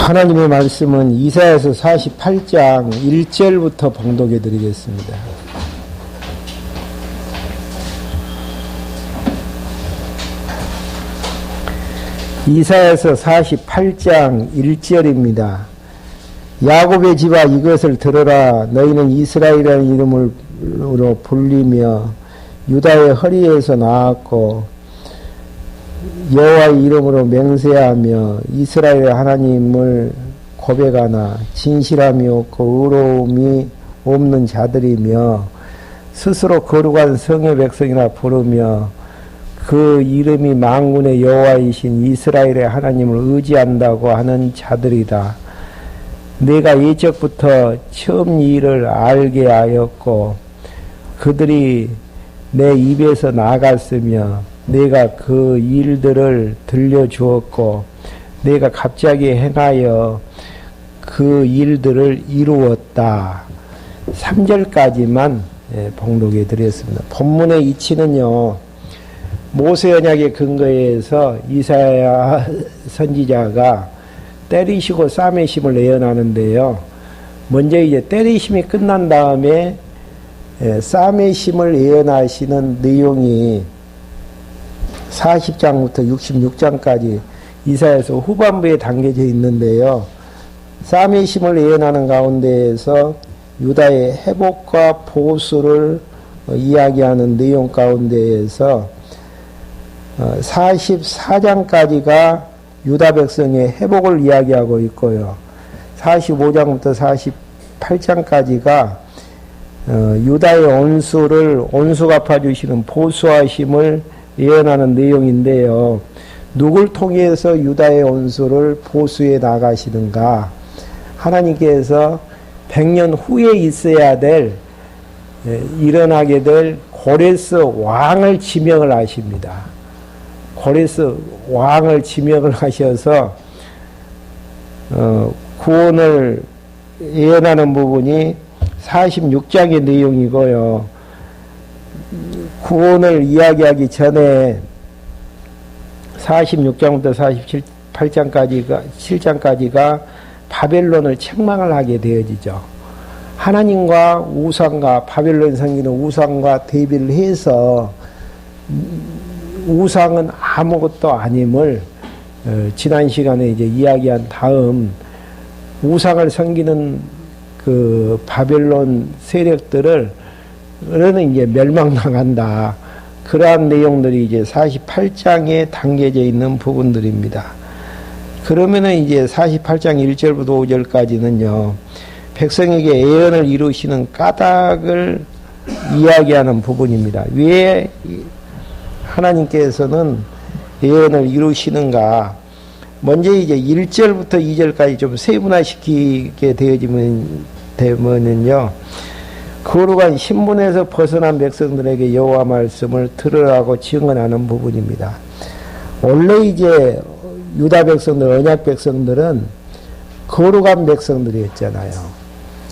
하나님의 말씀은 이사야서 48장 1절부터 봉독해 드리겠습니다. 이사야서 48장 1절입니다. 야곱의 집아 이것을 들으라. 너희는 이스라엘이라는 이름으로 불리며 유다의 허리에서 나왔고 여호와의 이름으로 맹세하며 이스라엘의 하나님을 고백하나 진실함이 없고 의로움이 없는 자들이며 스스로 거룩한 성의 백성이라 부르며 그 이름이 만군의 여호와이신 이스라엘의 하나님을 의지한다고 하는 자들이다. 내가 예적부터 처음 일을 알게 하였고 그들이 내 입에서 나갔으며 내가 그 일들을 들려주었고 내가 갑자기 행하여 그 일들을 이루었다. 3절까지만 봉독해 드렸습니다. 본문의 이치는요, 모세 언약의 근거에서 이사야 선지자가 때리시고 싸매심을 예언하는데요. 먼저 이제 때리심이 끝난 다음에 싸매심을 예언하시는 내용이 40장부터 66장까지 이사야서 후반부에 담겨져 있는데요. 싸매심을 예언하는 가운데에서 유다의 회복과 보수를 이야기하는 내용 가운데에서 44장까지가 유다 백성의 회복을 이야기하고 있고요. 45장부터 48장까지가 유다의 온수 갚아주시는 보수하심을 예언하는 내용인데요. 누굴 통해서 유다의 온수를 보수해 나가시는가? 하나님께서 100년 후에 있어야 될, 일어나게 될 고레스 왕을 지명을 하십니다. 고레스 왕을 지명을 하셔서 구원을 예언하는 부분이 46장의 내용이고요. 구원을 이야기하기 전에 46장부터 7장까지가 바벨론을 책망을 하게 되어지죠. 하나님과 우상과 바벨론 섬기는 우상과 대비를 해서 우상은 아무것도 아님을 지난 시간에 이제 이야기한 다음 우상을 섬기는 그 바벨론 세력들을 는 이제 멸망당한다. 그러한 내용들이 이제 48장에 담겨져 있는 부분들입니다. 그러면은 이제 48장 1절부터 5절까지는요, 백성에게 예언을 이루시는 까닭을 이야기하는 부분입니다. 왜 하나님께서는 예언을 이루시는가? 먼저 이제 1절부터 2절까지 좀 세분화시키게 되면은요, 거룩한 신분에서 벗어난 백성들에게 여호와 말씀을 들으라고 증언하는 부분입니다. 원래 이제 유다 백성들, 언약 백성들은 거룩한 백성들이었잖아요.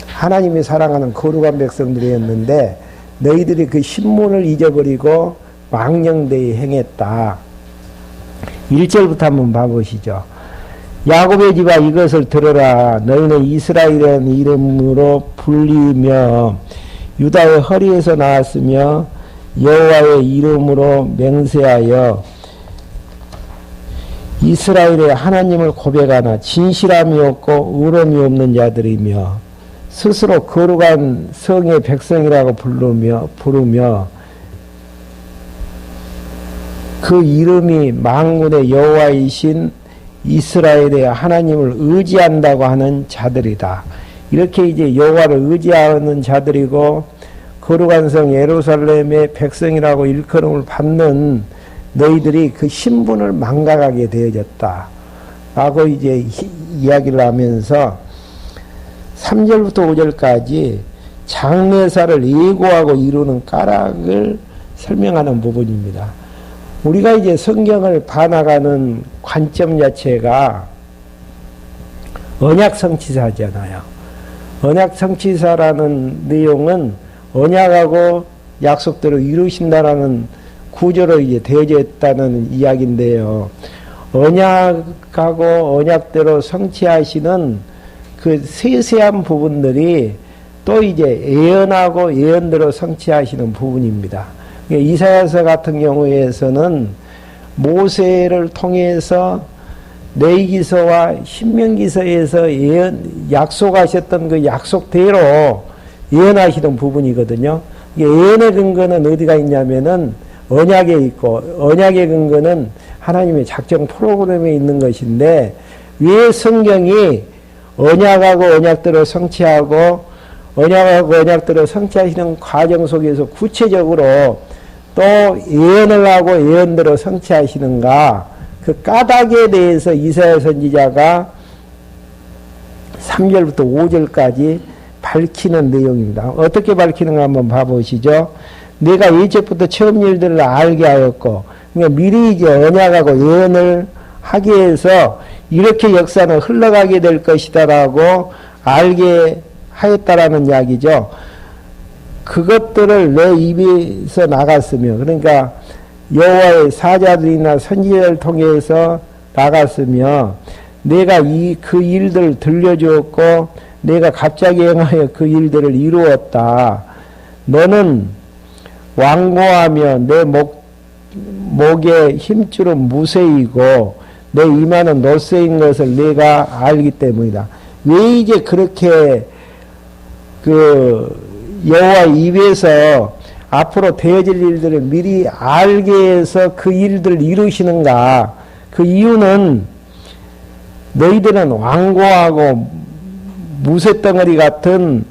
하나님이 사랑하는 거룩한 백성들이었는데 너희들이 그 신분을 잊어버리고 망령되이 행했다. 1절부터 한번 봐보시죠. 야곱의 집아 이것을 들으라. 너희는 이스라엘이라는 이름으로 불리며 유다의 허리에서 나왔으며 여호와의 이름으로 맹세하여 이스라엘의 하나님을 고백하나 진실함이 없고 의로움이 없는 자들이며 스스로 거룩한 성의 백성이라고 부르며 그 이름이 만군의 여호와이신 이스라엘의 하나님을 의지한다고 하는 자들이다. 이렇게 이제 여호와를 의지하는 자들이고 거룩한 성 예루살렘의 백성이라고 일컬음을 받는 너희들이 그 신분을 망각하게 되어졌다. 라고 이제 이야기를 하면서 3절부터 5절까지 장례사를 예고하고 이루는 까닭을 설명하는 부분입니다. 우리가 이제 성경을 봐나가는 관점 자체가 언약 성취사잖아요. 언약 성취사라는 내용은 언약하고 약속대로 이루신다라는 구조로 이제 되어져 있다는 이야기인데요. 언약하고 언약대로 성취하시는 그 세세한 부분들이 또 이제 예언하고 예언대로 성취하시는 부분입니다. 이사야서 같은 경우에서는 모세를 통해서 레위기서와 신명기서에서 약속하셨던 그 약속대로 예언하시는 부분이거든요. 예언의 근거는 어디가 있냐면은 언약에 있고, 언약의 근거는 하나님의 작정 프로그램에 있는 것인데, 왜 성경이 언약하고 언약대로 성취하고 언약하고 언약대로 성취하시는 과정 속에서 구체적으로 또 예언을 하고 예언대로 성취하시는가, 그 까닭에 대해서 이사야 선지자가 3절부터 5절까지 밝히는 내용입니다. 어떻게 밝히는가 한번 봐보시죠. 내가 일찍부터 처음 일들을 알게 하였고, 그러니까 미리 이제 언약하고 예언을 하기 위해서 이렇게 역사는 흘러가게 될 것이다라고 알게 하였다라는 이야기죠. 그것들을 내 입에서 나갔으며, 그러니까 여호와의 사자들이나 선지자를 통해서 나갔으며, 내가 그 일들을 들려주었고 내가 갑자기 행하여 그 일들을 이루었다. 너는 완고하며 내 목의 힘줄은 무쇠이고 내 이마는 노쇠인 것을 내가 알기 때문이다. 왜 이제 그렇게 그 여호와 입에서 앞으로 되어질 일들을 미리 알게 해서 그 일들을 이루시는가? 그 이유는 너희들은 완고하고 무쇠덩어리 같은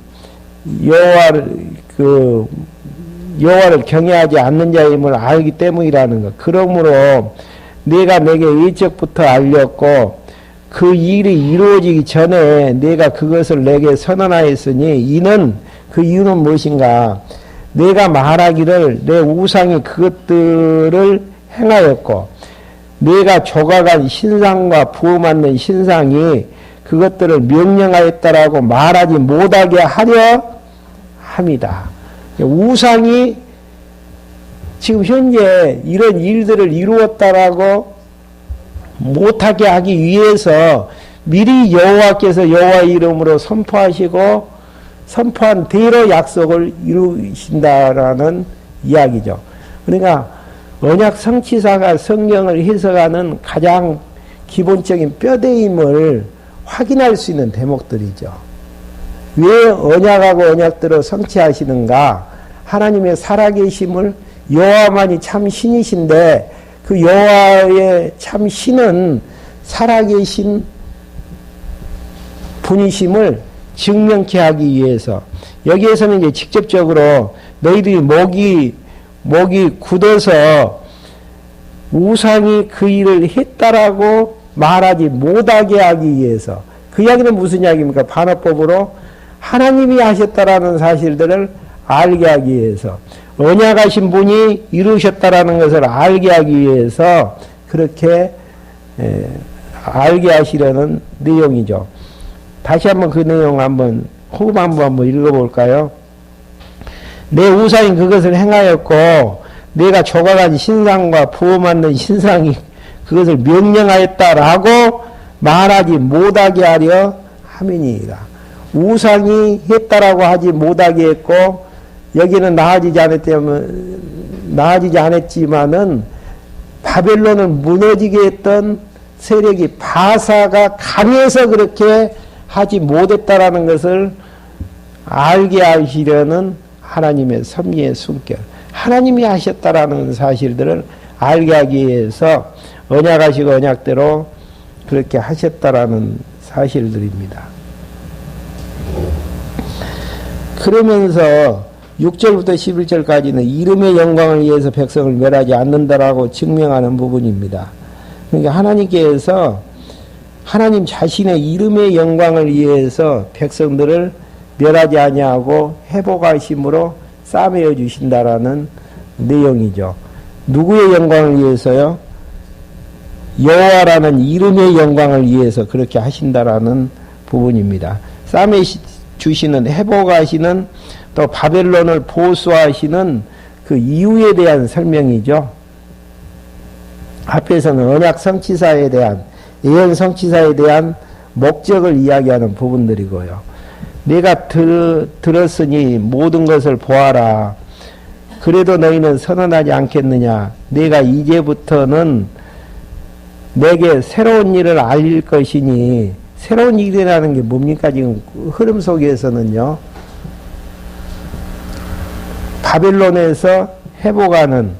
여호와를 경외하지 않는 자임을 알기 때문이라는 것. 그러므로 내가 내게 일찍부터 알렸고 그 일이 이루어지기 전에 내가 그것을 내게 선언하였으니 그 이유는 무엇인가? 내가 말하기를 내 우상이 그것들을 행하였고 내가 조각한 신상과 부어 만든 신상이 그것들을 명령하였다라고 말하지 못하게 하려 함이다. 우상이 지금 현재 이런 일들을 이루었다라고 못하게 하기 위해서 미리 여호와께서 여호와의 이름으로 선포하시고 선포한 대로 약속을 이루신다라는 이야기죠. 그러니까 언약 성취사가 성경을 해석하는 가장 기본적인 뼈대임을 확인할 수 있는 대목들이죠. 왜 언약하고 언약대로 성취하시는가? 하나님의 살아계심을 여호와만이 참 신이신데 그 여호와의 참 신은 살아계신 분이심을 증명케 하기 위해서 여기에서는 이제 직접적으로 너희들이 목이 굳어서 우상이 그 일을 했다라고 말하지 못하게 하기 위해서 그 이야기는 무슨 이야기입니까? 반어법으로 하나님이 하셨다라는 사실들을 알게 하기 위해서 언약하신 분이 이루셨다라는 것을 알게 하기 위해서 그렇게 알게 하시려는 내용이죠. 다시 한번 그 내용 한번 후반부 한번 읽어볼까요? 내 우상이 그것을 행하였고 내가 조각한 신상과 부어 만든 신상이 그것을 명령하였다라고 말하지 못하게 하려 함이니라. 우상이 했다라고 하지 못하게 했고 여기는 나아지지 않았지만은 바벨론을 무너지게 했던 세력이 바사가 강해서 그렇게 하지 못했다라는 것을 알게 하시려는 하나님의 섭리의 숨결. 하나님이 하셨다라는 사실들을 알게 하기 위해서 언약하시고 언약대로 그렇게 하셨다라는 사실들입니다. 그러면서 6절부터 11절까지는 이름의 영광을 위해서 백성을 멸하지 않는다라고 증명하는 부분입니다. 그러니까 하나님께서 하나님 자신의 이름의 영광을 위해서 백성들을 멸하지 아니하고 회복하심으로 싸매어 주신다라는 내용이죠. 누구의 영광을 위해서요? 여호와라는 이름의 영광을 위해서 그렇게 하신다라는 부분입니다. 싸매 주시는, 회복하시는, 또 바벨론을 보수하시는 그 이유에 대한 설명이죠. 앞에서는 언약 성취사에 대한, 예언 성취사에 대한 목적을 이야기하는 부분들이고요. 내가 들었으니 모든 것을 보아라. 그래도 너희는 선언하지 않겠느냐. 내가 이제부터는 내게 새로운 일을 알릴 것이니, 새로운 일이라는 게 뭡니까? 지금 흐름 속에서는요. 바벨론에서 회복하는,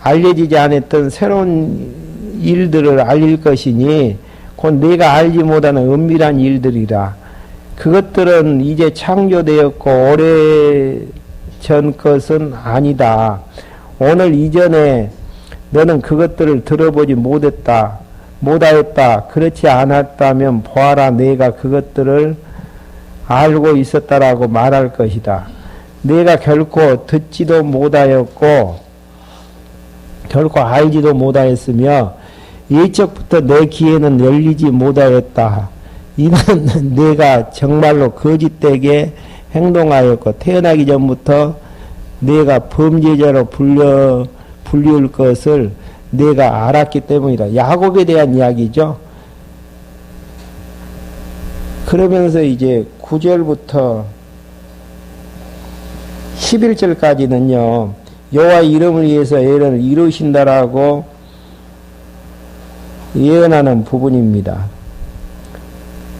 알려지지 않았던 새로운 일들을 알릴 것이니, 곧 내가 알지 못하는 은밀한 일들이라. 그것들은 이제 창조되었고 오래 전 것은 아니다. 오늘 이전에 너는 그것들을 들어보지 못하였다. 그렇지 않았다면 보아라, 내가 그것들을 알고 있었다라고 말할 것이다. 내가 결코 듣지도 못하였고 결코 알지도 못하였으며 예적부터 내 귀에는 열리지 못하였다. 이는 내가 정말로 거짓되게 행동하였고 태어나기 전부터 내가 범죄자로 불리울 것을 내가 알았기 때문이다. 야곱에 대한 이야기죠. 그러면서 이제 9절부터 11절까지는요. 여호와 이름을 위해서 예언을 이루신다라고 예언하는 부분입니다.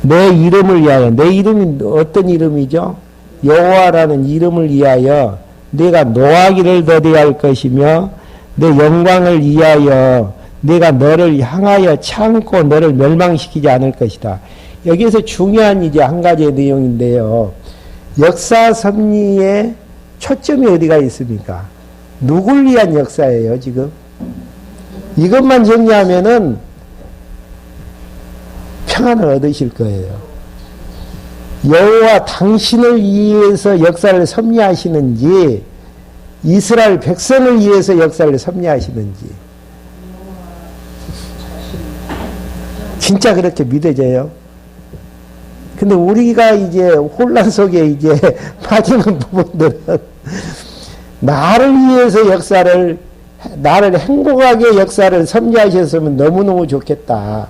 내 이름을 위하여, 내 이름이 어떤 이름이죠? 여호와라는 이름을 위하여 내가 노하기를 더디할 것이며 내 영광을 위하여 내가 너를 향하여 참고 너를 멸망시키지 않을 것이다. 여기에서 중요한 이제 한 가지의 내용인데요. 역사 섭리의 초점이 어디가 있습니까? 누굴 위한 역사예요, 지금? 이것만 정리하면은 평안을 얻으실 거예요. 여호와 당신을 위해서 역사를 섭리하시는지 이스라엘 백성을 위해서 역사를 섭리하시는지 진짜 그렇게 믿어져요. 근데 우리가 이제 혼란 속에 이제 빠지는 부분들은 나를 위해서 역사를, 나를 행복하게 역사를 섭리하셨으면 너무너무 좋겠다.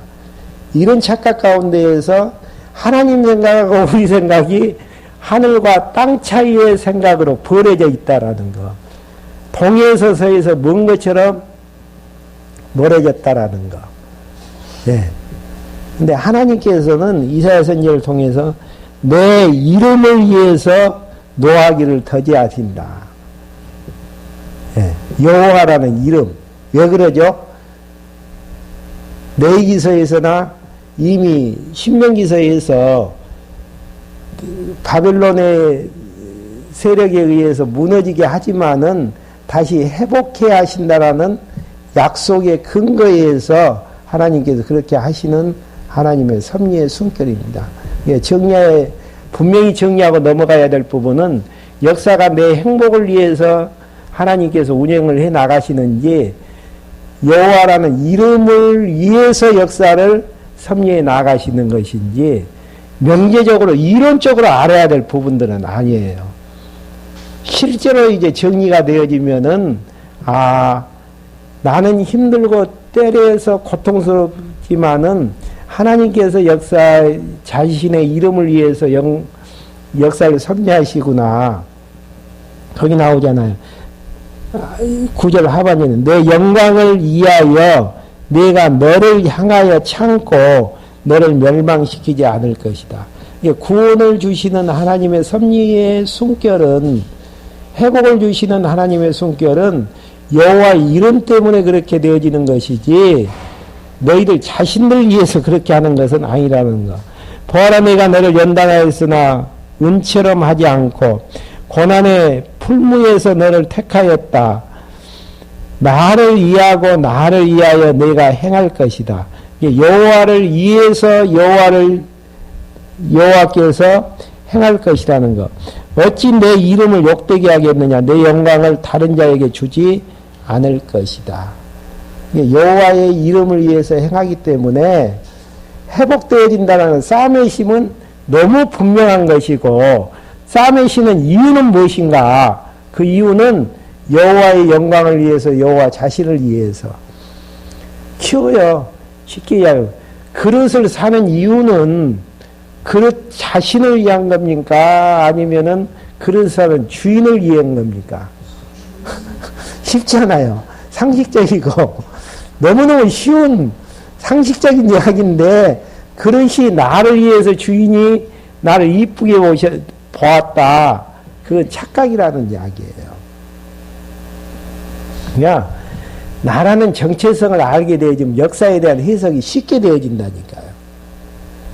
이런 착각 가운데에서 하나님 생각하고 우리 생각이 하늘과 땅 차이의 생각으로 벌어져 있다라는 거. 동에서 서에서 먼 것처럼 멀어졌다라는 거. 예. 근데 하나님께서는 이사야 선지자를 통해서 내 이름을 위해서 노하기를 더디하신다. 예. 여호와라는 이름. 왜 그러죠? 레위기서에서나 이미 신명기서에서 바벨론의 세력에 의해서 무너지게 하지만은 다시 회복해야 하신다라는 약속의 근거에서 하나님께서 그렇게 하시는 하나님의 섭리의 숨결입니다. 분명히 정리하고 넘어가야 될 부분은 역사가 내 행복을 위해서 하나님께서 운영을 해 나가시는지 여호와라는 이름을 위해서 역사를 섭리해 나가시는 것인지 명제적으로 이론적으로 알아야 될 부분들은 아니에요. 실제로 이제 정리가 되어지면은 나는 힘들고 때려서 고통스럽지만은 하나님께서 자신의 이름을 위해서 역사를 섭리하시구나. 거기 나오잖아요. 9절 하반절은 내 영광을 위하여 내가 너를 향하여 참고 너를 멸망시키지 않을 것이다. 구원을 주시는 하나님의 섭리의 숨결은, 회복을 주시는 하나님의 숨결은 여호와 이름 때문에 그렇게 되어지는 것이지 너희들 자신들 위해서 그렇게 하는 것은 아니라는 것. 보아라, 내가 너를 연단하였으나 은처럼 하지 않고 고난의 풀무에서 너를 택하였다. 나를 위하고 나를 위하여 내가 행할 것이다. 여호와를 위해서 여호와께서 행할 것이라는 것. 어찌 내 이름을 욕되게 하겠느냐? 내 영광을 다른 자에게 주지 않을 것이다. 여호와의 이름을 위해서 행하기 때문에 회복되어진다는 싸움의 힘은 너무 분명한 것이고, 싸움의 신은 이유는 무엇인가? 그 이유는 여호와의 영광을 위해서, 여호와 자신을 위해서. 키워요. 쉽게 이야기하면. 그릇을 사는 이유는 그릇 자신을 위한 겁니까? 아니면은 그릇 사는 주인을 위한 겁니까? 쉽잖아요. 상식적이고 너무너무 쉬운 상식적인 이야기인데 그릇이 나를 위해서 주인이 나를 이쁘게 보았다. 그건 착각이라는 이야기예요. 그러니까 나라는 정체성을 알게 되어지면 역사에 대한 해석이 쉽게 되어진다니까요.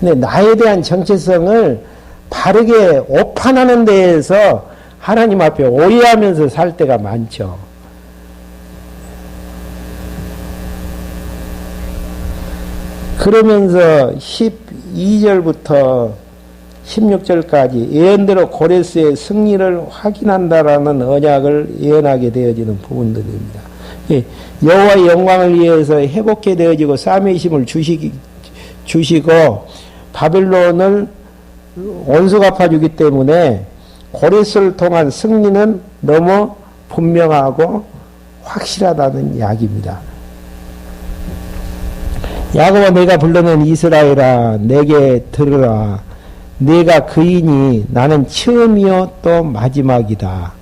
근데 나에 대한 정체성을 바르게 오판하는 데에서 하나님 앞에 오해하면서 살 때가 많죠. 그러면서 12절부터 16절까지 예언대로 고레스의 승리를 확인한다라는 언약을 예언하게 되어지는 부분들입니다. 여호와의 영광을 위해서 회복해 되어지고 쌈의 힘을 주시고 바벨론을 원수 갚아주기 때문에 고레스를 통한 승리는 너무 분명하고 확실하다는 이야기입니다. 야곱아 내가 불러낸 이스라엘아 내게 들으라. 내가 그이니 나는 처음이요 또 마지막이다.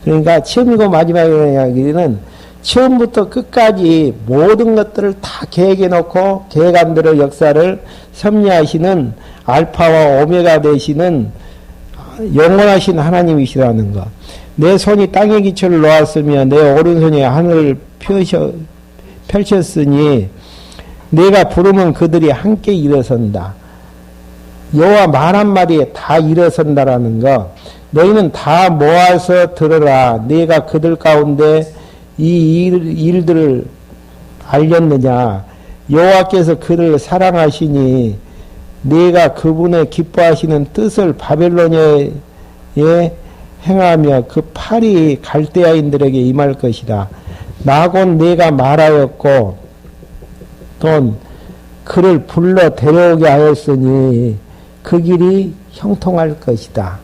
그러니까 처음이고 마지막이라는 이야기는 처음부터 끝까지 모든 것들을 다 계획해 놓고 계획안대로 역사를 섭리하시는 알파와 오메가 되시는 영원하신 하나님이시라는 것. 내 손이 땅에 기초를 놓았으며 내 오른손이 하늘을 펼쳤으니 내가 부르면 그들이 함께 일어선다. 여호와 말 한마디에 다 일어선다라는 거. 너희는 다 모아서 들으라. 내가 그들 가운데 이 일들을 알렸느냐. 여호와께서 그를 사랑하시니 내가 그분의 기뻐하시는 뜻을 바벨론에 행하며 그 팔이 갈대아인들에게 임할 것이다. 나곤 내가 말하였고 또 그를 불러 데려오게 하였으니 그 길이 형통할 것이다.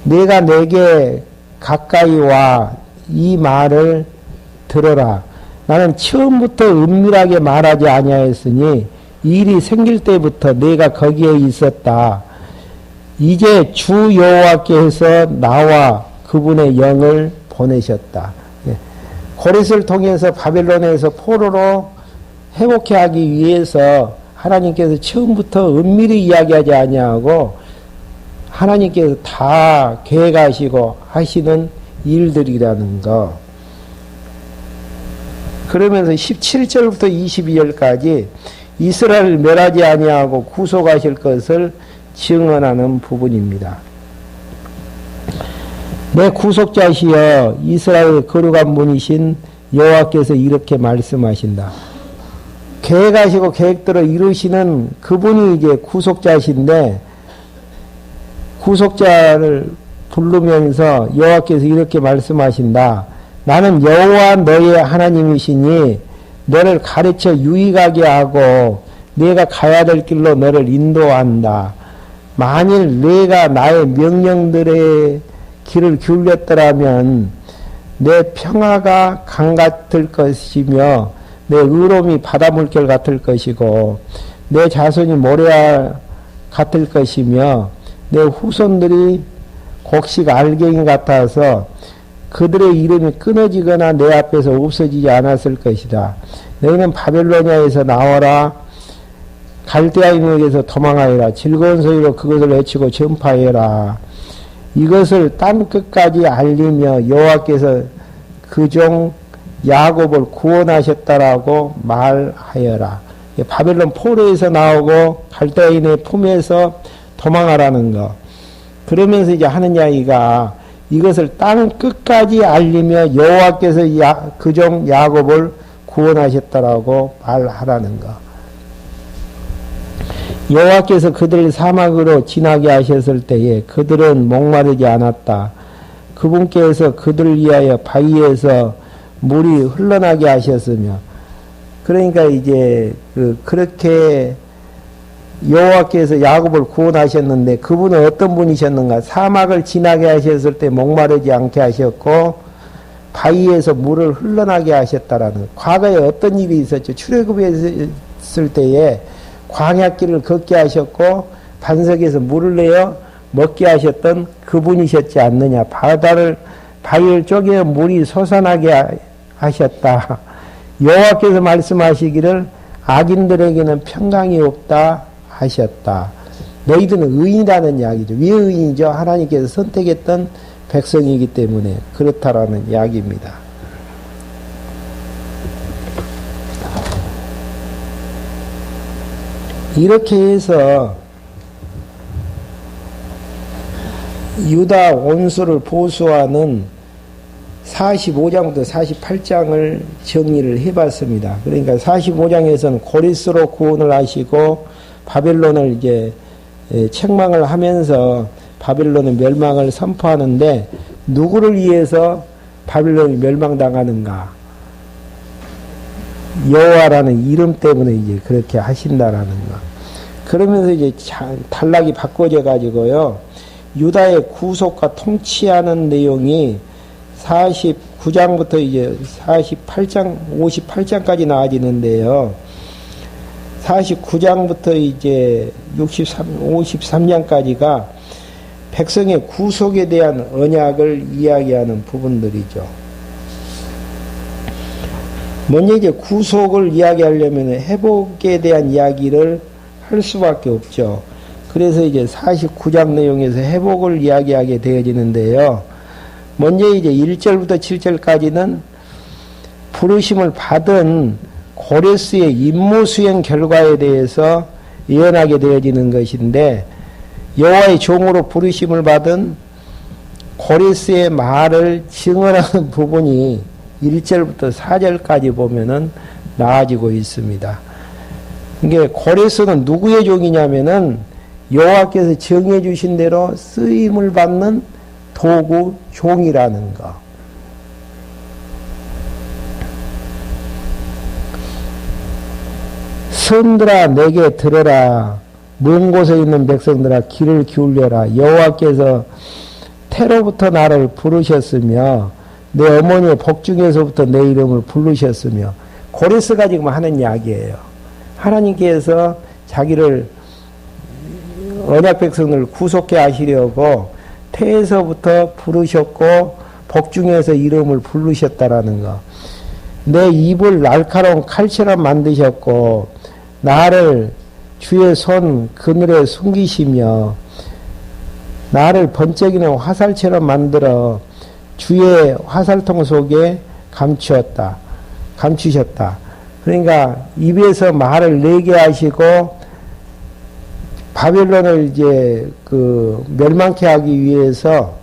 내가 내게 가까이 와 이 말을 들어라. 나는 처음부터 은밀하게 말하지 아니하였으니 일이 생길 때부터 내가 거기에 있었다. 이제 주 여호와께서 나와 그분의 영을 보내셨다. 고레스를 통해서 바벨론에서 포로로 회복해 하기 위해서 하나님께서 처음부터 은밀히 이야기하지 아니하고 하나님께서 다 계획하시고 하시는 일들이라는 거. 그러면서 17절부터 22절까지 이스라엘을 멸하지 아니하고 구속하실 것을 증언하는 부분입니다. 내 구속자시여 이스라엘의 거룩한 분이신 여호와께서 이렇게 말씀하신다. 계획하시고 계획대로 이루시는 그분이 이제 구속자신데 구속자를 부르면서 여호와께서 이렇게 말씀하신다. 나는 여호와 너의 하나님이시니 너를 가르쳐 유익하게 하고 네가 가야 될 길로 너를 인도한다. 만일 네가 나의 명령들의 길을 기울였더라면 내 평화가 강 같을 것이며 내 의로움이 바다 물결 같을 것이고 내 자손이 모래알 같을 것이며 내 후손들이 곡식 알갱이 같아서 그들의 이름이 끊어지거나 내 앞에서 없어지지 않았을 것이다. 너희는 바벨로니아에서 나와라. 갈대아인에게서 도망하여라. 즐거운 소리로 그것을 외치고 전파해라. 이것을 땅 끝까지 알리며 여호와께서 그 종 야곱을 구원하셨다라고 말하여라. 바벨론 포로에서 나오고 갈대아인의 품에서 도망하라는 거. 그러면서 이제 하는 이야기가 이것을 땅 끝까지 알리며 여호와께서 그 종 야곱을 구원하셨다라고 말하라는 거. 여호와께서 그들을 사막으로 지나게 하셨을 때에 그들은 목마르지 않았다. 그분께서 그들을 위하여 바위에서 물이 흘러나게 하셨으며, 그러니까 이제 그렇게 여호와께서 야곱을 구원하셨는데 그분은 어떤 분이셨는가? 사막을 지나게 하셨을 때 목마르지 않게 하셨고 바위에서 물을 흘러나게 하셨다라는, 과거에 어떤 일이 있었죠? 출애굽했을 때에 광야길을 걷게 하셨고 반석에서 물을 내어 먹게 하셨던 그분이셨지 않느냐. 바위를 쪼개 물이 솟아나게 하셨다. 여호와께서 말씀하시기를 악인들에게는 평강이 없다 하셨다. 너희들은 의인이라는 이야기죠. 왜 의인이죠? 하나님께서 선택했던 백성이기 때문에 그렇다라는 이야기입니다. 이렇게 해서 유다 원수를 보수하는 45장부터 48장을 정리를 해봤습니다. 그러니까 45장에서는 고레스로 구원을 하시고 바벨론을 이제 책망을 하면서 바벨론의 멸망을 선포하는데, 누구를 위해서 바벨론이 멸망당하는가? 여호와라는 이름 때문에 이제 그렇게 하신다라는 거. 그러면서 이제 단락이 바꿔져 가지고요, 유다의 구속과 통치하는 내용이 49장부터 이제 48장, 58장까지 나와지는데요. 49장부터 이제 53장까지가 백성의 구속에 대한 언약을 이야기하는 부분들이죠. 먼저 이제 구속을 이야기하려면 회복에 대한 이야기를 할 수밖에 없죠. 그래서 이제 49장 내용에서 회복을 이야기하게 되어지는데요. 먼저 이제 1절부터 7절까지는 부르심을 받은 고레스의 임무 수행 결과에 대해서 예언하게 되어지는 것인데, 여호와의 종으로 부르심을 받은 고레스의 말을 증언하는 부분이 1절부터 4절까지 보면은 나아지고 있습니다. 이게 고레스는 누구의 종이냐면은 여호와께서 정해 주신 대로 쓰임을 받는 도구 종이라는 거. 선들아 내게 들어라. 먼 곳에 있는 백성들아 귀를 기울여라. 여호와께서 태로부터 나를 부르셨으며 내 어머니의 복중에서부터 내 이름을 부르셨으며, 고레스가 지금 하는 이야기예요. 하나님께서 자기를 언약 백성을 구속해 하시려고 태에서부터 부르셨고 복중에서 이름을 부르셨다라는 거. 내 입을 날카로운 칼처럼 만드셨고 나를 주의 손 그늘에 숨기시며 나를 번쩍이는 화살처럼 만들어 주의 화살통 속에 감추셨다. 그러니까 입에서 말을 내게 하시고 바벨론을 이제 멸망케 하기 위해서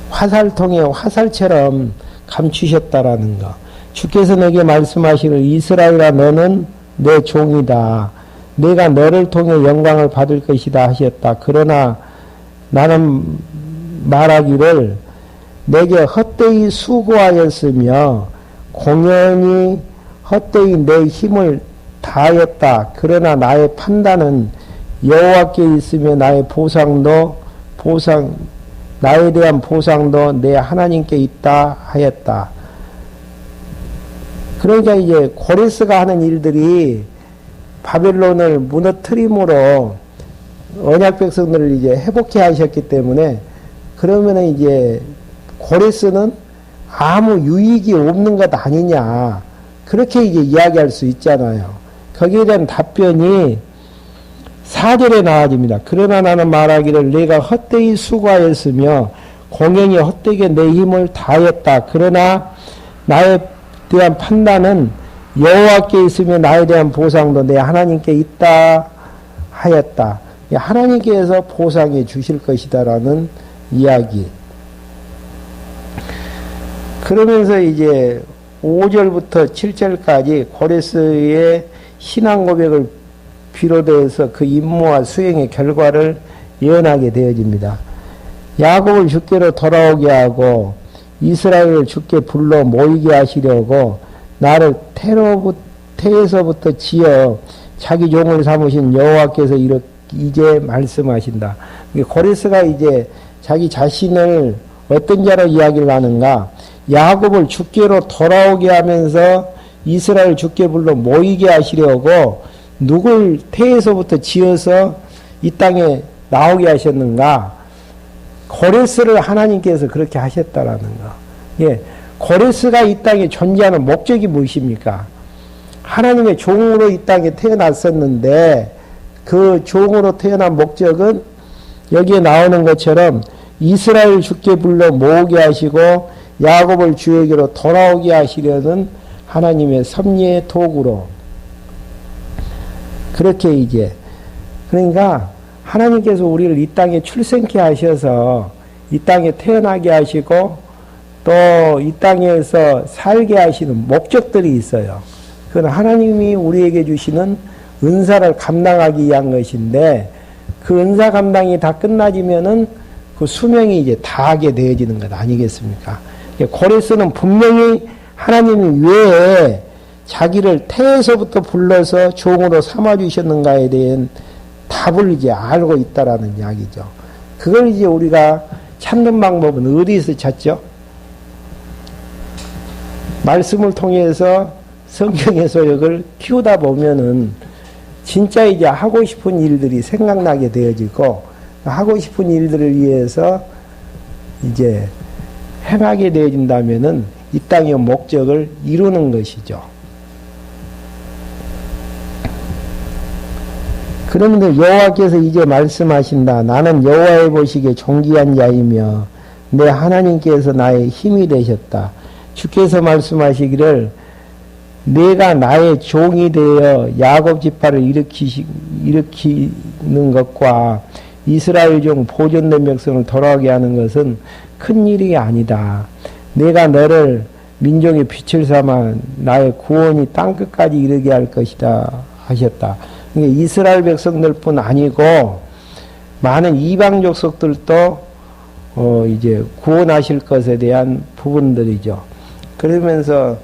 화살통에 화살처럼 감추셨다라는 거. 주께서 내게 말씀하시기를 이스라엘아 너는 내 종이다. 내가 너를 통해 영광을 받을 것이다 하셨다. 그러나 나는 말하기를 내게 헛되이 수고하였으며 공연히 헛되이 내 힘을 다하였다. 그러나 나의 판단은 여호와께 있으며 나에 대한 보상도 내 하나님께 있다 하였다. 그러니까 이제 고레스가 하는 일들이 바벨론을 무너뜨림으로 언약 백성들을 이제 회복해 하셨기 때문에, 그러면은 이제 고레스는 아무 유익이 없는 것 아니냐, 그렇게 이제 이야기할 수 있잖아요. 거기에 대한 답변이 4절에 나와집니다. 그러나 나는 말하기를 내가 헛되이 수고하였으며 공연히 헛되게 내 힘을 다했다. 그러나 나에 대한 판단은 여호와께 있으며 나에 대한 보상도 내 하나님께 있다 하였다. 하나님께서 보상해 주실 것이다라는 이야기. 그러면서 이제 5절부터 7절까지 고레스의 신앙 고백을 비롯해서 그 임무와 수행의 결과를 예언하게 되어집니다. 야곱을 주께로 돌아오게 하고 이스라엘을 주께 불러 모이게 하시려고 나를 태에서부터 지어 자기 종을 삼으신 여호와께서 이제 말씀하신다. 고레스가 이제 자기 자신을 어떤 자로 이야기를 하는가? 야곱을 죽게로 돌아오게 하면서 이스라엘 죽게 불러 모이게 하시려고 누굴 태에서부터 지어서 이 땅에 나오게 하셨는가? 고레스를 하나님께서 그렇게 하셨다라는 거. 예, 고레스가 이 땅에 존재하는 목적이 무엇입니까? 하나님의 종으로 이 땅에 태어났었는데 그 종으로 태어난 목적은 여기에 나오는 것처럼 이스라엘 죽게 불러 모으게 하시고 야곱을 주에게로 돌아오게 하시려는 하나님의 섭리의 도구로 그렇게 이제 그러니까 하나님께서 우리를 이 땅에 출생케 하셔서 이 땅에 태어나게 하시고 또 이 땅에서 살게 하시는 목적들이 있어요. 그건 하나님이 우리에게 주시는 은사를 감당하기 위한 것인데 그 은사 감당이 다 끝나지면은 그 수명이 이제 다하게 되어지는 것 아니겠습니까? 고레스는 분명히 하나님이 왜 자기를 태에서부터 불러서 종으로 삼아주셨는가에 대한 답을 이제 알고 있다라는 이야기죠. 그걸 이제 우리가 찾는 방법은 어디에서 찾죠? 말씀을 통해서 성경의 소역을 키우다 보면은 진짜 이제 하고 싶은 일들이 생각나게 되어지고 하고 싶은 일들을 위해서 이제 행하게 되어진다면은 이 땅의 목적을 이루는 것이죠. 그런데 여호와께서 이제 말씀하신다. 나는 여호와의 보시기에 존귀한 자이며 내 하나님께서 나의 힘이 되셨다. 주께서 말씀하시기를 내가 나의 종이 되어 야곱 지파를 일으키는 것과 이스라엘 종 보존된 백성을 돌아오게 하는 것은 큰 일이 아니다. 내가 너를 민족의 빛을 삼아 나의 구원이 땅끝까지 이르게 할 것이다 하셨다. 그러니까 이스라엘 백성들뿐 아니고 많은 이방 족속들도 이제 구원하실 것에 대한 부분들이죠. 그러면서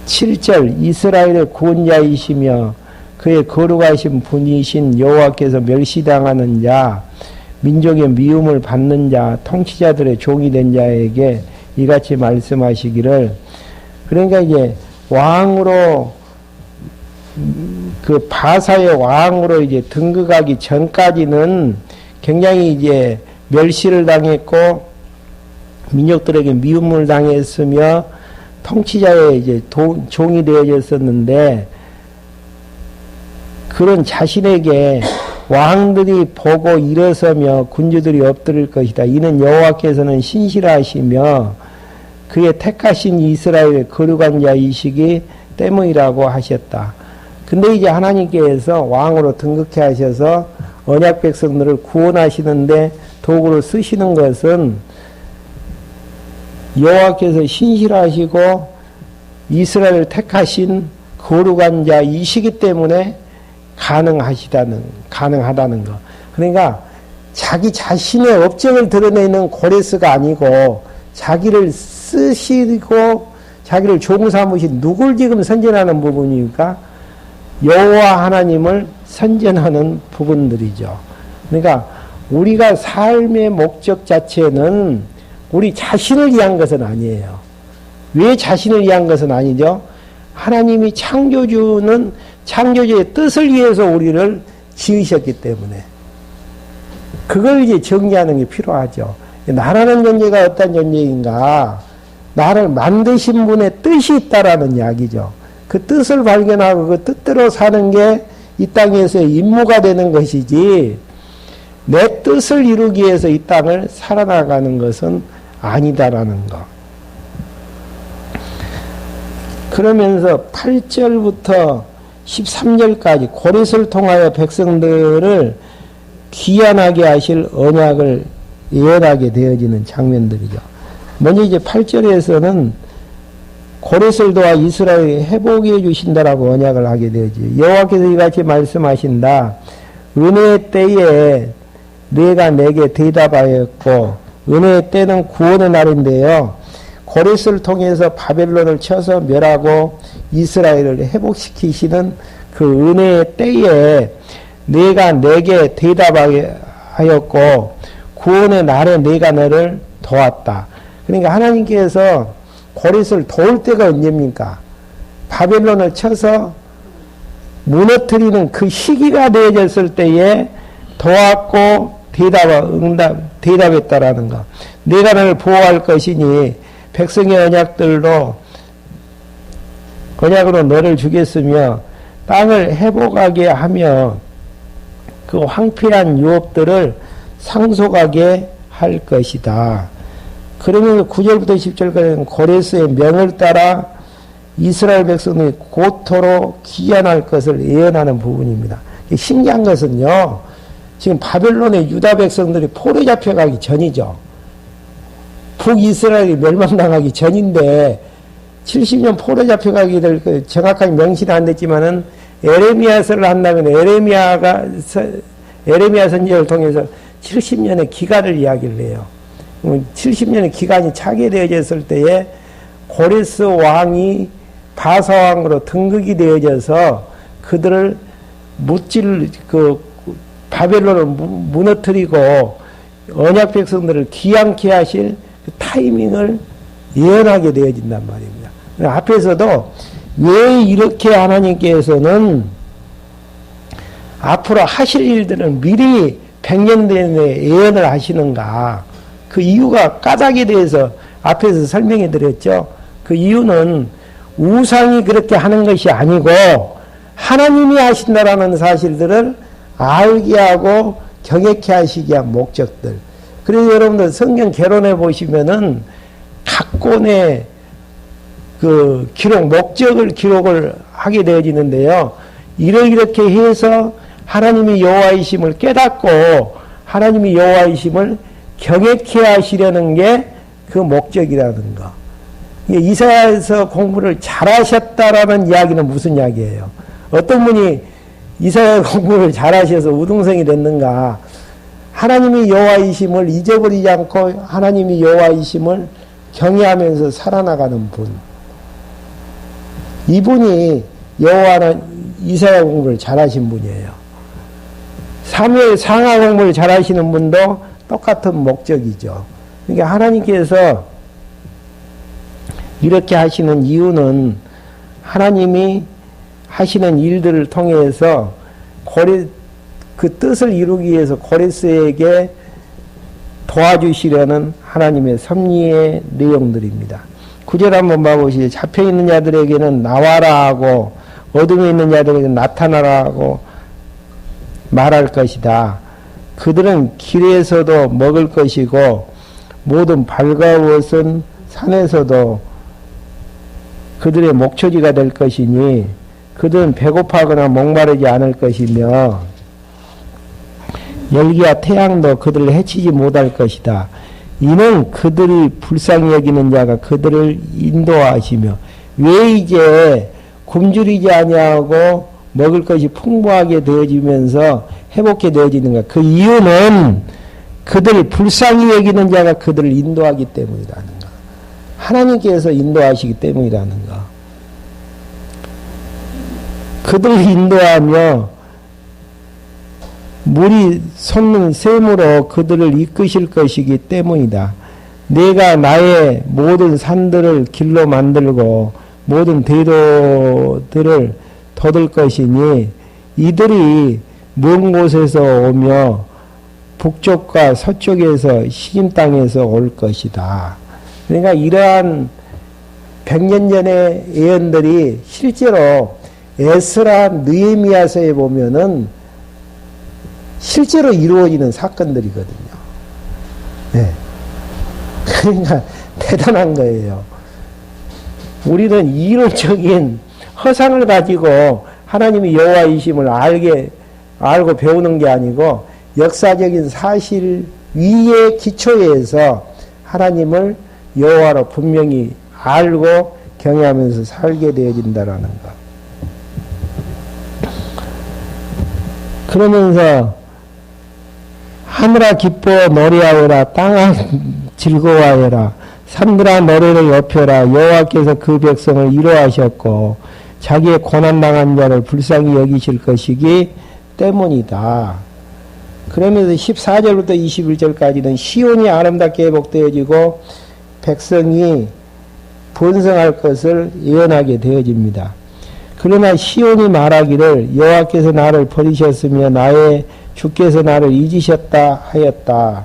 7절 이스라엘의 구원자이시며 그의 거룩하신 분이신 여호와께서 멸시당하는 자 민족의 미움을 받는 자 통치자들의 종이 된 자에게 이같이 말씀하시기를 그러니까 이제 왕으로 그 바사의 왕으로 이제 등극하기 전까지는 굉장히 이제 멸시를 당했고 민족들에게 미움을 당했으며 통치자의 이제 종이 되어졌었는데 그런 자신에게 왕들이 보고 일어서며 군주들이 엎드릴 것이다. 이는 여호와께서는 신실하시며 그의 택하신 이스라엘의 거룩한 자이시기 때문이라고 하셨다. 근데 이제 하나님께서 왕으로 등극해 하셔서 언약 백성들을 구원하시는데 도구로 쓰시는 것은 여호와께서 신실하시고 이스라엘을 택하신 거룩한 자이시기 때문에 가능하다는 거. 그러니까 자기 자신의 업적을 드러내는 고레스가 아니고 자기를 쓰시고 자기를 종 삼으신 누굴 지금 선전하는 부분이니까 여호와 하나님을 선전하는 부분들이죠. 그러니까 우리가 삶의 목적 자체는 우리 자신을 위한 것은 아니에요. 왜 자신을 위한 것은 아니죠? 하나님이 창조주는 창조주의 뜻을 위해서 우리를 지으셨기 때문에 그걸 이제 정리하는 게 필요하죠. 나라는 존재가 어떤 존재인가? 나를 만드신 분의 뜻이 있다라는 이야기죠. 그 뜻을 발견하고 그 뜻대로 사는 게 이 땅에서의 임무가 되는 것이지 내 뜻을 이루기 위해서 이 땅을 살아나가는 것은 아니다라는 거. 그러면서 8절부터 13절까지 고레스를 통하여 백성들을 귀환하게 하실 언약을 예언하게 되어지는 장면들이죠. 먼저 이제 8절에서는 고레스를 도와 이스라엘에 회복해 주신다라고 언약을 하게 되지. 여호와께서 이같이 말씀하신다. 은혜의 때에 내가 내게 대답하였고 은혜의 때는 구원의 날인데요. 고레스를 통해서 바벨론을 쳐서 멸하고 이스라엘을 회복시키시는 그 은혜의 때에 내가 내게 대답하였고 구원의 날에 내가 너를 도왔다. 그러니까 하나님께서 고레스를 도울 때가 언제입니까? 바벨론을 쳐서 무너뜨리는 그 시기가 되어졌을 때에 도왔고 대답했다라는 거. 내가 너를 보호할 것이니 백성의 언약으로 너를 주겠으며 땅을 회복하게 하며 그 황폐한 유업들을 상속하게 할 것이다. 그러면 9절부터 10절까지는 고레스의 명을 따라 이스라엘 백성들이 고토로 귀환할 것을 예언하는 부분입니다. 신기한 것은요, 지금 바벨론의 유다 백성들이 포로 잡혀가기 전이죠. 북이스라엘이 멸망당하기 전인데 70년 포로 잡혀가게 될 정확하게 명시는 안 됐지만은 에레미야서를 한다면 에레미야 선지자를 통해서 70년의 기간을 이야기를 해요. 70년의 기간이 차게 되어졌을 때에 고레스 왕이 바사 왕으로 등극이 되어져서 그들을 바벨론을 무너뜨리고 언약 백성들을 귀환케 하실 그 타이밍을 예언하게 되어진단 말입니다. 앞에서도 왜 이렇게 하나님께서는 앞으로 하실 일들을 미리 100년 전에 예언을 하시는가? 그 이유가 까닭에 대해서 앞에서 설명해 드렸죠. 그 이유는 우상이 그렇게 하는 것이 아니고 하나님이 하신다라는 사실들을 알게 하고 경외케 하시기 위한 목적들. 그래서 여러분들 성경 개론해 보시면은 각 권의 그 목적을 기록을 하게 되어지는데요. 이렇게 해서 하나님이 여호와이심을 깨닫고 하나님이 여호와이심을 경외케 하시려는 게 그 목적이라는 거. 이사야서 공부를 잘하셨다라는 이야기는 무슨 이야기예요? 어떤 분이 이사야 공부를 잘하셔서 우등생이 됐는가? 하나님이 여호와이심을 잊어버리지 않고 하나님이 여호와이심을 경외하면서 살아나가는 분. 이분이 여호와는 이사야 공부를 잘하신 분이에요. 사무엘 상하 공부를 잘하시는 분도 똑같은 목적이죠. 그러니까 하나님께서 이렇게 하시는 이유는 하나님이 하시는 일들을 통해서 그 뜻을 이루기 위해서 고레스에게 도와주시려는 하나님의 섭리의 내용들입니다. 9절 한번 봐보시죠. 잡혀있는 자들에게는 나와라 하고 어둠에 있는 자들에게는 나타나라 하고 말할 것이다. 그들은 길에서도 먹을 것이고 모든 발가벗은 산에서도 그들의 목초지가 될 것이니 그들은 배고파하거나 목마르지 않을 것이며 열기와 태양도 그들을 해치지 못할 것이다. 이는 그들이 불쌍히 여기는 자가 그들을 인도하시며 왜 이제 굶주리지 아니하고 먹을 것이 풍부하게 되어지면서 회복해 되어지는가? 그 이유는 그들을 불쌍히 여기는 자가 그들을 인도하기 때문이라는 거. 하나님께서 인도하시기 때문이라는 거. 그들을 인도하며 물이 솟는 샘으로 그들을 이끄실 것이기 때문이다. 내가 나의 모든 산들을 길로 만들고 모든 대로들을 돋을 것이니 이들이 먼 곳에서 오며 북쪽과 서쪽에서 시림 땅에서 올 것이다. 그러니까 이러한 100년 전의 예언들이 실제로 에스라 느헤미야서에 보면은 실제로 이루어지는 사건들이거든요. 네. 그러니까 대단한 거예요. 우리는 이론적인 허상을 가지고 하나님이 여호와이심을 알고 배우는 게 아니고 역사적인 사실 위의 기초에서 하나님을 여호와로 분명히 알고 경외하면서 살게 되어진다라는 것. 그러면서 하늘아 기뻐 노래하여라 땅아 즐거워하여라 산들아 노래를 높여라 여호와께서 그 백성을 위로하셨고 자기의 고난당한 자를 불쌍히 여기실 것이기 때문이다. 그러면서 14절부터 21절까지는 시온이 아름답게 회복되어지고 백성이 번성할 것을 예언하게 되어집니다. 그러나 시온이 말하기를 여호와께서 나를 버리셨으며 나의 주께서 나를 잊으셨다 하였다.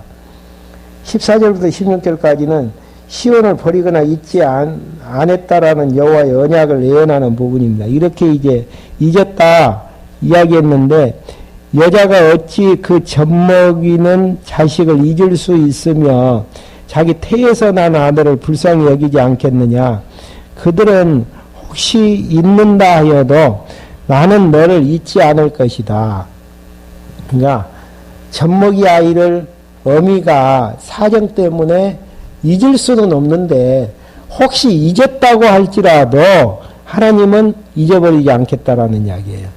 14절부터 16절까지는 시온을 버리거나 잊지 않았다라는 여호와의 언약을 예언하는 부분입니다. 이렇게 이제 잊었다 이야기했는데 여자가 어찌 그 젖먹이는 자식을 잊을 수 있으며 자기 태에서 난 아들을 불쌍히 여기지 않겠느냐. 그들은 혹시 잊는다 하여도 나는 너를 잊지 않을 것이다. 그러니까 젖먹이 아이를 어미가 사정 때문에 잊을 수는 없는데 혹시 잊었다고 할지라도 하나님은 잊어버리지 않겠다라는 이야기예요.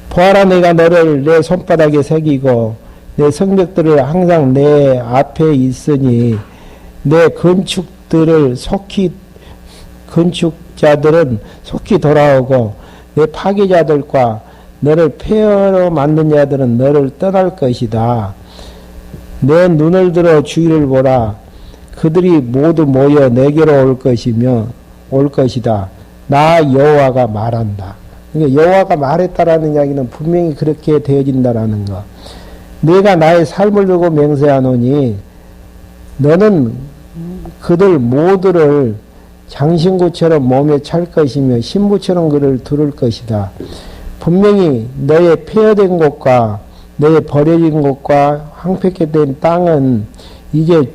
보아라 내가 너를 내 손바닥에 새기고 내 성벽들을 항상 내 앞에 있으니 내 건축자들은 속히 돌아오고 내 파괴자들과 너를 폐허로 만든 자들은 너를 떠날 것이다. 내 눈을 들어 주위를 보라. 그들이 모두 모여 내게로 올 것이다. 나 여호와가 말한다. 그러니까 여호와가 말했다라는 이야기는 분명히 그렇게 되어진다라는 거. 내가 나의 삶을 두고 맹세하노니 너는 그들 모두를 장신구처럼 몸에 찰 것이며 신부처럼 그를 두를 것이다. 분명히 너의 폐허된 곳과 너의 버려진 곳과 황폐케 된 땅은 이제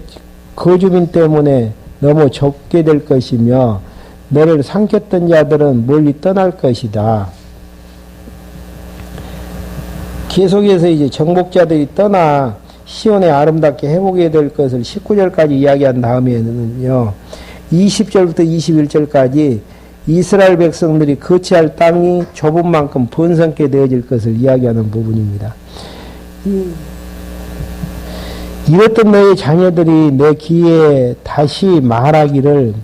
거주민 때문에 너무 좁게 될 것이며 너를 삼켰던 자들은 멀리 떠날 것이다. 계속해서 이제 정복자들이 떠나 시온에 아름답게 회복해야 될 것을 19절까지 이야기한 다음에는요. 20절부터 21절까지 이스라엘 백성들이 거치할 땅이 좁은 만큼 번성케 되어질 것을 이야기하는 부분입니다. 이랬던 너의 자녀들이 내 귀에 다시 말하기를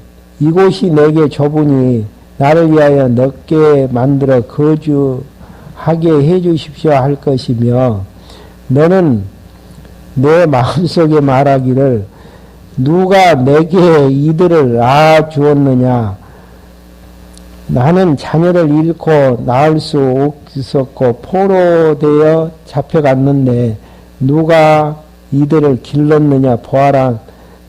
이곳이 내게 좁으니 나를 위하여 넓게 만들어 거주하게 해주십시오 할 것이며 너는 내 마음속에 말하기를 누가 내게 이들을 낳아 주었느냐. 나는 자녀를 잃고 낳을 수 없었고 포로되어 잡혀갔는데 누가 이들을 길렀느냐. 보아라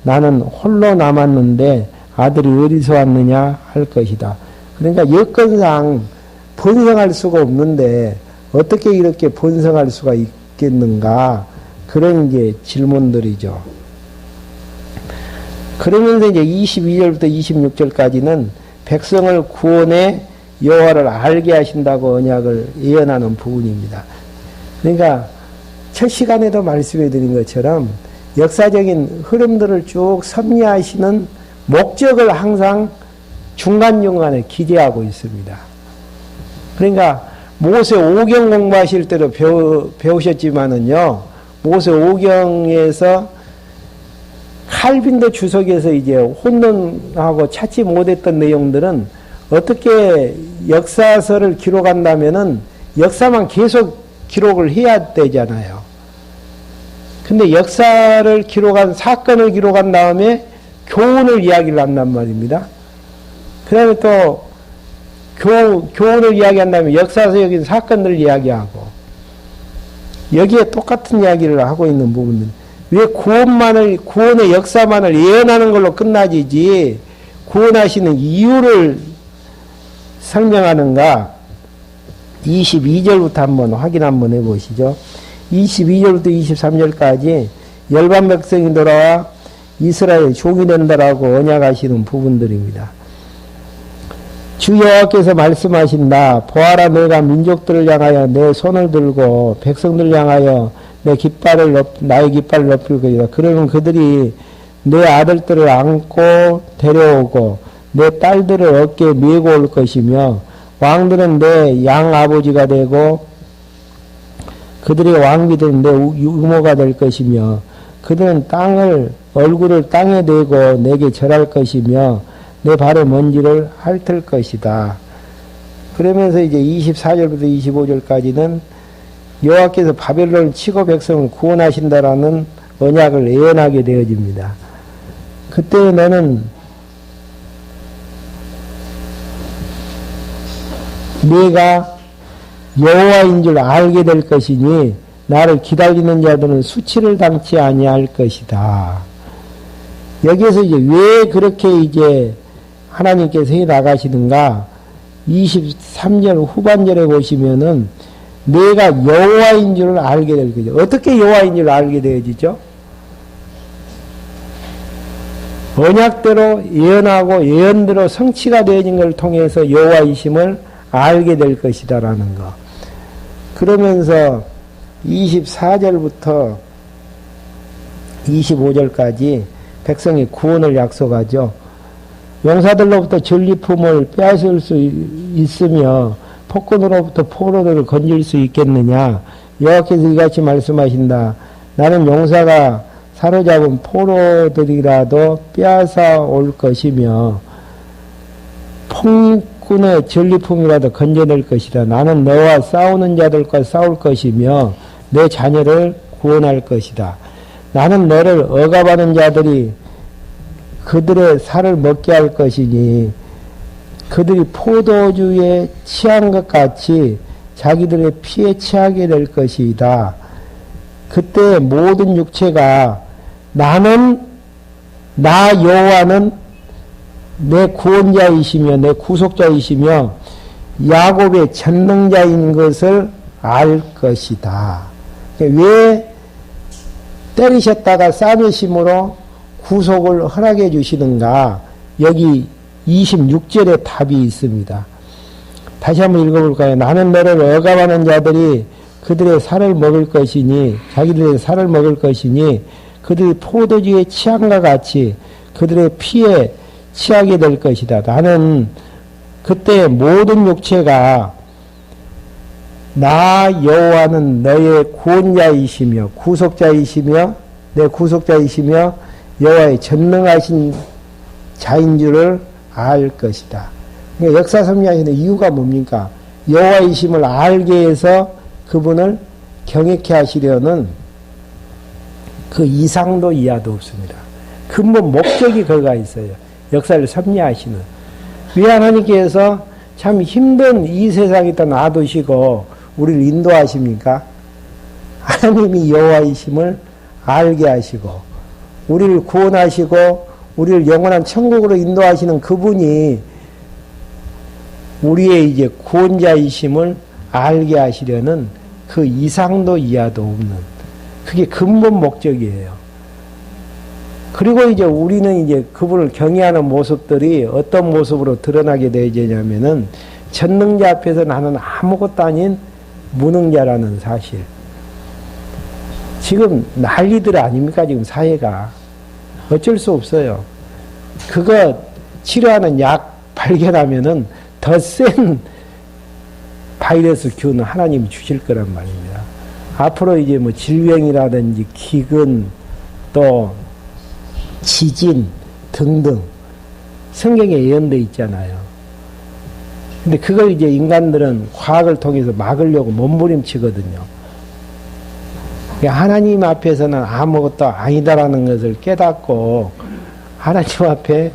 나는 홀로 남았는데 아들이 어디서 왔느냐 할 것이다. 그러니까 여건상 번성할 수가 없는데 어떻게 이렇게 번성할 수가 있겠는가. 그런 게 질문들이죠. 그러면서 이제 22절부터 26절까지는 백성을 구원해 여호와를 알게 하신다고 언약을 예언하는 부분입니다. 그러니까 첫 시간에도 말씀해 드린 것처럼 역사적인 흐름들을 쭉 섭리하시는 목적을 항상 중간중간에 기재하고 있습니다. 그러니까 모세 오경 공부하실 때도 배우셨지만은요, 모세 오경에서 칼빈도 주석에서 이제 혼돈하고 찾지 못했던 내용들은 어떻게 역사서를 기록한다면은 역사만 계속 기록을 해야 되잖아요. 근데 역사를 기록한, 사건을 기록한 다음에 교훈을 이야기를 한단 말입니다. 그 다음에 또 교훈을 이야기한다면 역사적인 사건들을 이야기하고 여기에 똑같은 이야기를 하고 있는 부분들. 왜 구원의 역사만을 예언하는 걸로 끝나지지 구원하시는 이유를 설명하는가? 22절부터 한번 해보시죠. 22절부터 23절까지 열방 백성이 돌아와 이스라엘 종이 된다라고 언약하시는 부분들입니다. 주 여호와께서 말씀하신다. 보아라 내가 민족들을 향하여 내 손을 들고 백성들을 향하여 나의 깃발을 높일 것이다. 그러면 그들이 내 아들들을 안고 데려오고 내 딸들을 어깨에 메고 올 것이며 왕들은 내 양아버지가 되고 그들의 왕비들은 내 유모가 될 것이며 그들은 얼굴을 땅에 대고 내게 절할 것이며 내 발의 먼지를 핥을 것이다. 그러면서 이제 24절부터 25절까지는 여호와께서 바벨론을 치고 백성을 구원하신다라는 언약을 예언하게 되어집니다. 그때 너는 내가 여호와인 줄 알게 될 것이니 나를 기다리는 자들은 수치를 당치 아니할 것이다. 여기에서 이제 왜 그렇게 이제 하나님께서 해 나가시는가? 23절 후반절에 보시면은 내가 여호와인 줄 알게 될 거죠. 어떻게 여호와인 줄 알게 되어지죠? 언약대로 예언하고 예언대로 성취가 되어진 걸 통해서 여호와이심을 알게 될 것이다라는 거. 그러면서 24절부터 25절까지 백성의 구원을 약속하죠. 용사들로부터 전리품을 빼앗을 수 있으며 폭군으로부터 포로들을 건질 수 있겠느냐. 여호와께서 이같이 말씀하신다. 나는 용사가 사로잡은 포로들이라도 빼앗아 올 것이며 폭군의 전리품이라도 건져낼 것이다. 나는 너와 싸우는 자들과 싸울 것이며 내 자녀를 구원할 것이다. 나는 너를 억압하는 자들이 그들의 살을 먹게 할 것이니 그들이 포도주에 취한 것 같이 자기들의 피에 취하게 될 것이다. 그때 모든 육체가 나 여호와는 내 구원자이시며 내 구속자이시며 야곱의 전능자인 것을 알 것이다. 왜 때리셨다가 싸매심으로 구속을 허락해 주시는가? 여기 26절에 답이 있습니다. 다시 한번 읽어볼까요? 나는 너를 억압하는 자들이 그들의 살을 먹을 것이니 자기들의 살을 먹을 것이니 그들이 포도주에 취함과 같이 그들의 피에 취하게 될 것이다. 나는 그때 모든 육체가 나 여호와는 너의 구원자이시며 구속자이시며 내 구속자이시며 여호와의 전능하신 자인 줄을 알 것이다. 그러니까 역사섭리하시는 이유가 뭡니까? 여호와이심을 알게 해서 그분을 경외케 하시려는 그 이상도 이하도 없습니다. 근본 목적이 거기가 있어요. 역사를 섭리하시는. 왜 하나님께서 참 힘든 이 세상에다 놔두시고 우리를 인도하십니까? 하나님이 여호와이심을 알게 하시고 우리를 구원하시고 우리를 영원한 천국으로 인도하시는 그분이 우리의 이제 구원자이심을 알게 하시려는 그 이상도 이하도 없는 그게 근본 목적이에요. 그리고 이제 우리는 이제 그분을 경외하는 모습들이 어떤 모습으로 드러나게 되냐면은 전능자 앞에서 나는 아무것도 아닌 무능자라는 사실. 지금 난리들 아닙니까? 지금 사회가. 어쩔 수 없어요. 그거 치료하는 약 발견하면은 더 센 바이러스 균은 하나님이 주실 거란 말입니다. 앞으로 이제 뭐 질병이라든지 기근 또 지진 등등 성경에 예언되어 있잖아요. 근데 그걸 이제 인간들은 과학을 통해서 막으려고 몸부림치거든요. 하나님 앞에서는 아무것도 아니다라는 것을 깨닫고 하나님 앞에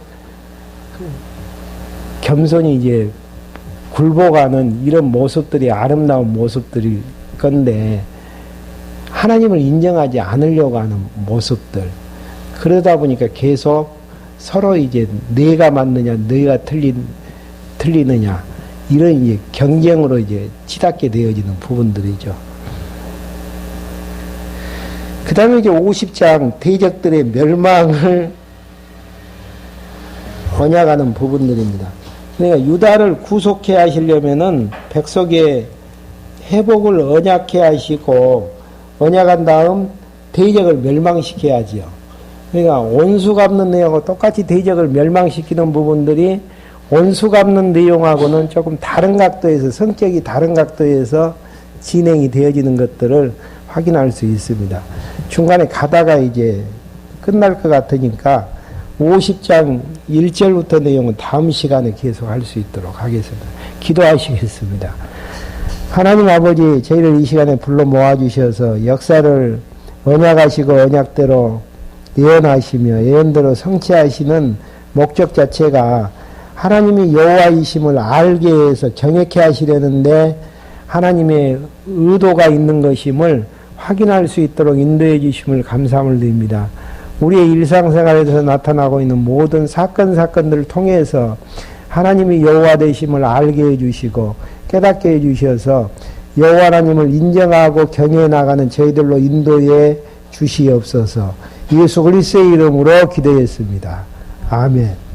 겸손히 이제 굴복하는 이런 모습들이 아름다운 모습들일 건데 하나님을 인정하지 않으려고 하는 모습들. 그러다 보니까 계속 서로 이제 내가 맞느냐, 너희가 틀리느냐, 이런 이제 경쟁으로 이제 치닫게 되어지는 부분들이죠. 그 다음에 이제 50장 대적들의 멸망을 언약하는 부분들입니다. 그러니까 유다를 구속해 하시려면은 백성의 회복을 언약해 하시고 언약한 다음 대적을 멸망시켜야지요. 그러니까 원수 갚는 내용하고 똑같이 대적을 멸망시키는 부분들이 원수 갚는 내용하고는 조금 다른 각도에서 성격이 다른 각도에서 진행이 되어지는 것들을 확인할 수 있습니다. 중간에 가다가 이제 끝날 것 같으니까 50장 1절부터 내용은 다음 시간에 계속 할 수 있도록 하겠습니다. 기도하시겠습니다. 하나님 아버지 저희를 이 시간에 불러 모아주셔서 역사를 언약하시고 언약대로 예언하시며 예언대로 성취하시는 목적 자체가 하나님이 여호와이심을 알게 해서 정확히 하시려는데 하나님의 의도가 있는 것임을 확인할 수 있도록 인도해 주심을 감사함을 드립니다. 우리의 일상생활에서 나타나고 있는 모든 사건들을 통해서 하나님이 여호와 되심을 알게 해주시고 깨닫게 해주셔서 여호와 하나님을 인정하고 경외해 나가는 저희들로 인도해 주시옵소서. 예수 그리스도의 이름으로 기도했습니다. 아멘.